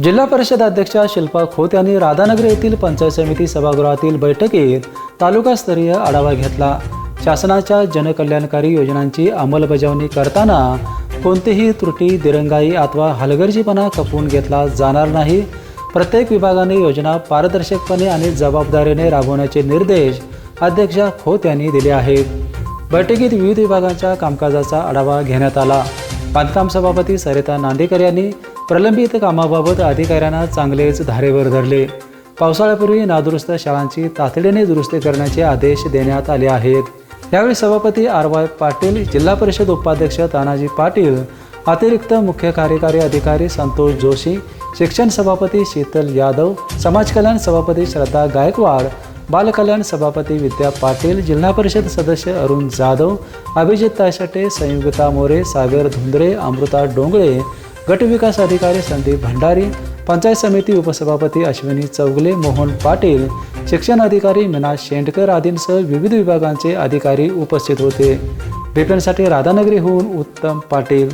जिल्हा परिषद अध्यक्षा शिल्पा खोत यांनी राधानगरी येथील पंचायत समिती सभागृहातील बैठकीत तालुकास्तरीय आढावा घेतला। शासनाच्या जनकल्याणकारी योजनांची अंमलबजावणी करताना कोणतीही त्रुटी, दिरंगाई अथवा हलगर्जीपणा खपवून घेतला जाणार नाही। प्रत्येक विभागाने योजना पारदर्शकपणे आणि जबाबदारीने राबवण्याचे निर्देश अध्यक्षा खोत यांनी दिले आहेत। बैठकीत विविध विभागांच्या कामकाजाचा आढावा घेण्यात आला। बांधकाम सभापती सरिता नांदेकर यांनी प्रलंबित कामाबाबत अधिकाऱ्यांना चांगलेच धारेवर धरले। पावसाळ्यापूर्वी नादुरुस्त शाळांची तातडीने दुरुस्ती करण्याचे आदेश देण्यात आले आहेत। यावेळी सभापती आर.वाय. पाटील, जिल्हा परिषद उपाध्यक्ष तानाजी पाटील, अतिरिक्त मुख्य कार्यकारी अधिकारी संतोष जोशी, शिक्षण सभापती शीतल यादव, समाज कल्याण सभापती श्रद्धा गायकवाड, बालकल्याण सभापती विद्या पाटील, जिल्हा परिषद सदस्य अरुण जाधव, अभिजित तायशटे, संयुक्ता मोरे, सागर धुंद्रे, अमृता डोंगळे, गट विकास अधिकारी संदीप भंडारी, पंचायत समिती उपसभापती अश्विनी चौगले, मोहन पाटील, शिक्षण अधिकारी मीना शेंडकर आदींसह विविध विभागांचे अधिकारी उपस्थित होते। बीपीएनसाठी राधानगरीहून उत्तम पाटील।